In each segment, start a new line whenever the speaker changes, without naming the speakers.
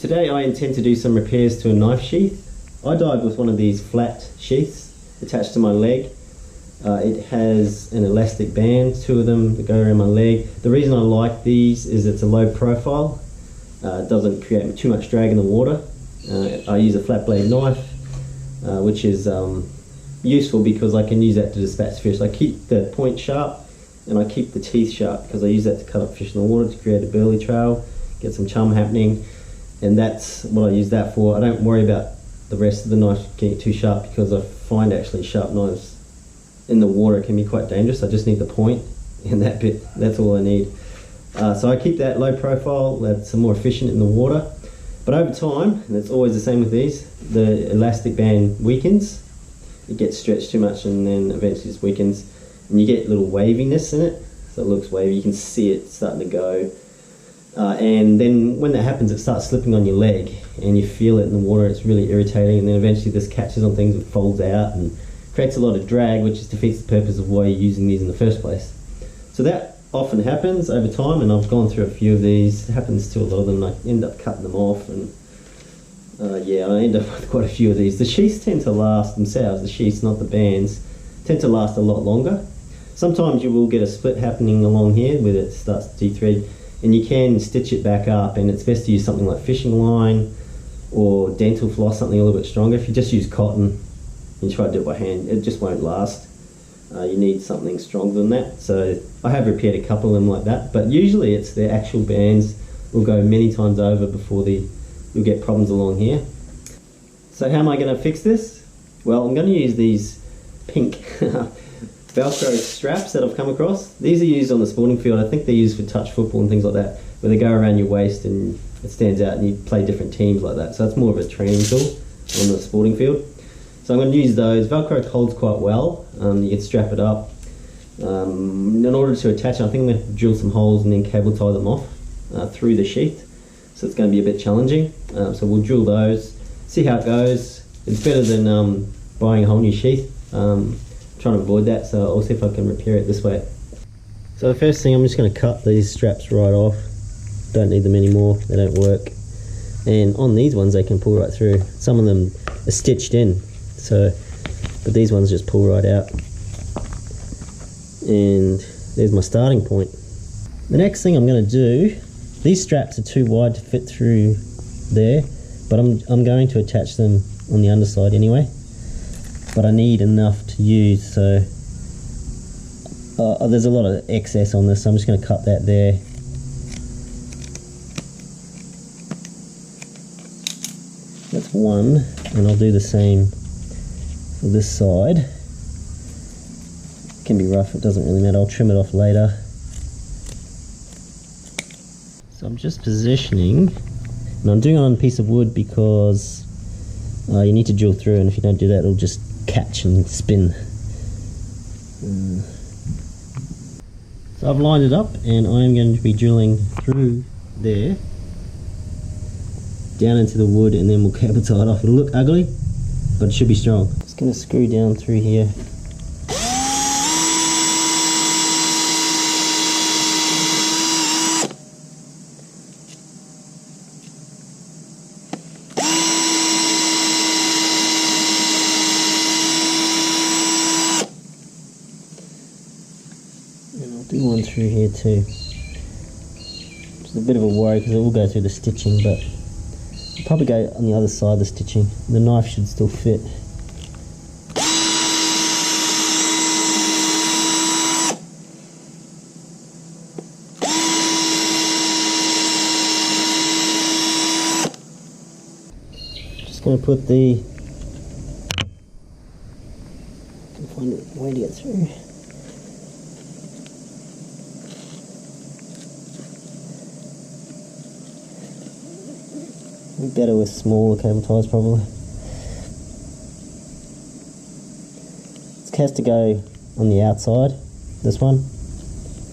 Today I intend to do some repairs to a knife sheath. I dive with one of these flat sheaths attached to my leg. It has an elastic band, two of them that go around my leg. The reason I like these is it's a low profile. It doesn't create too much drag in the water. I use a flat blade knife, which is useful because I can use that to dispatch fish. I keep the point sharp and I keep the teeth sharp because I use that to cut up fish in the water to create a burley trail, get some chum happening, and that's what I use that for. I don't worry about the rest of the knife getting too sharp because I find actually sharp knives in the water can be quite dangerous. I just need the point and that bit, that's all I need. So I keep that low profile, that's more efficient in the water. But over time, and it's always the same with these, the elastic band weakens. It gets stretched too much and then eventually just weakens. And you get a little waviness in it, so it looks wavy. You can see it starting to go. And then when that happens, it starts slipping on your leg and you feel it in the water. It's really irritating, and then eventually this catches on things, it folds out and creates a lot of drag, which defeats the purpose of why you're using these in the first place. So that often happens over time, and I've gone through a few of these. It happens to a lot of them, and I end up cutting them off, and yeah, I end up with quite a few of these. The sheaths tend to last themselves, the sheaths, not the bands, tend to last a lot longer. Sometimes you will get a split happening along here where it starts to de-thread, and you can stitch it back up, and it's best to use something like fishing line or dental floss, something a little bit stronger. If you just use cotton and you try to do it by hand, it just won't last. You need something stronger than that. So I have repaired a couple of them like that, but usually it's the actual bands will go many times over before you'll get problems along here. So how am I going to fix this? Well, I'm going to use these pink Velcro straps that I've come across. These are used on the sporting field. I think they're used for touch football and things like that, where they go around your waist and it stands out and you play different teams like that. So that's more of a training tool on the sporting field. So I'm going to use those. Velcro holds quite well. You can strap it up. In order to attach it, I think I'm going to drill some holes and then cable tie them off through the sheath. So it's going to be a bit challenging. So we'll drill those, see how it goes. It's better than buying a whole new sheath. I'm trying to avoid that, so I'll see if I can repair it this way. So the first thing, I'm just going to cut these straps right off. Don't need them anymore, they don't work. And on these ones they can pull right through. Some of them are stitched in, but these ones just pull right out. And there's my starting point. The next thing I'm going to do, these straps are too wide to fit through there, but I'm going to attach them on the underside anyway. But I need enough to use, so there's a lot of excess on this, so I'm just going to cut that there. That's one, and I'll do the same for this side. It can be rough, it doesn't really matter, I'll trim it off later. So I'm just positioning, and I'm doing it on a piece of wood because you need to drill through, and if you don't do that it'll just catch and spin. So I've lined it up and I'm going to be drilling through there down into the wood, and then we'll cable tie it off. It'll look ugly, but it should be strong. Just going to screw down through here. And I'll do one through here too. It's a bit of a worry because it will go through the stitching, but I'll probably go on the other side of the stitching. The knife should still fit. Just going to put the... can find a way to get through. Better with smaller cable ties probably. It has to go on the outside, this one,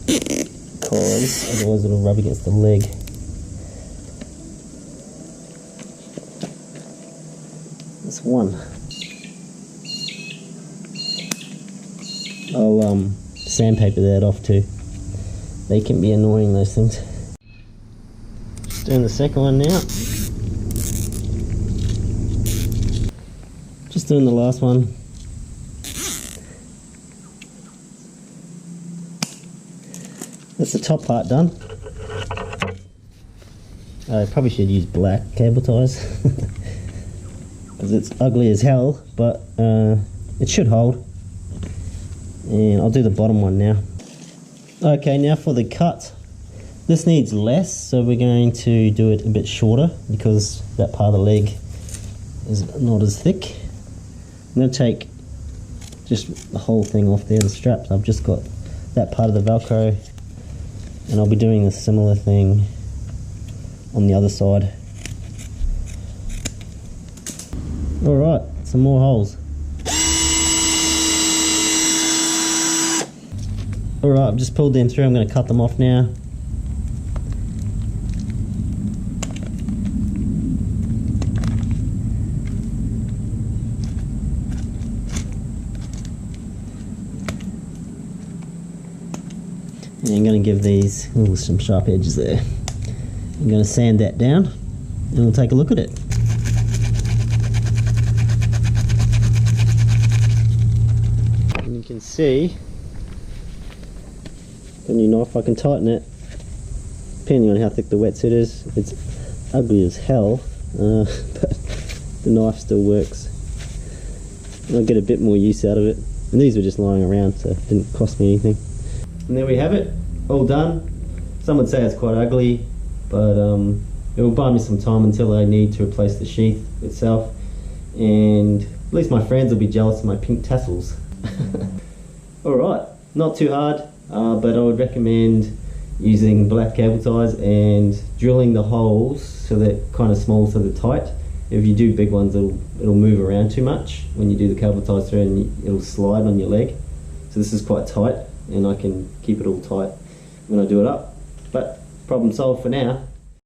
because otherwise it'll rub against the leg. That's one. I'll sandpaper that off too. They can be annoying, those things. Just doing the second one now. Just doing the last one. That's the top part done. I probably should use black cable ties because it's ugly as hell, but it should hold. And I'll do the bottom one now. Okay, now for the cut. This needs less, so we're going to do it a bit shorter because that part of the leg is not as thick. I'm going to take just the whole thing off there, the straps. I've just got that part of the Velcro, and I'll be doing a similar thing on the other side. Alright, some more holes. Alright, I've just pulled them through. I'm going to cut them off now. And I'm going to give these some sharp edges there. I'm going to sand that down and we'll take a look at it. And you can see the new knife, I can tighten it depending on how thick the wetsuit is. It's ugly as hell, but the knife still works. And I'll get a bit more use out of it. And these were just lying around, so it didn't cost me anything. And there we have it, all done. Some would say it's quite ugly, but it will buy me some time until I need to replace the sheath itself, and at least my friends will be jealous of my pink tassels. Alright, not too hard, but I would recommend using black cable ties and drilling the holes so they're kind of small so they're tight. If you do big ones, it'll move around too much when you do the cable ties through, and it'll slide on your leg. So this is quite tight, and I can keep it all tight when I do it up. But problem solved for now.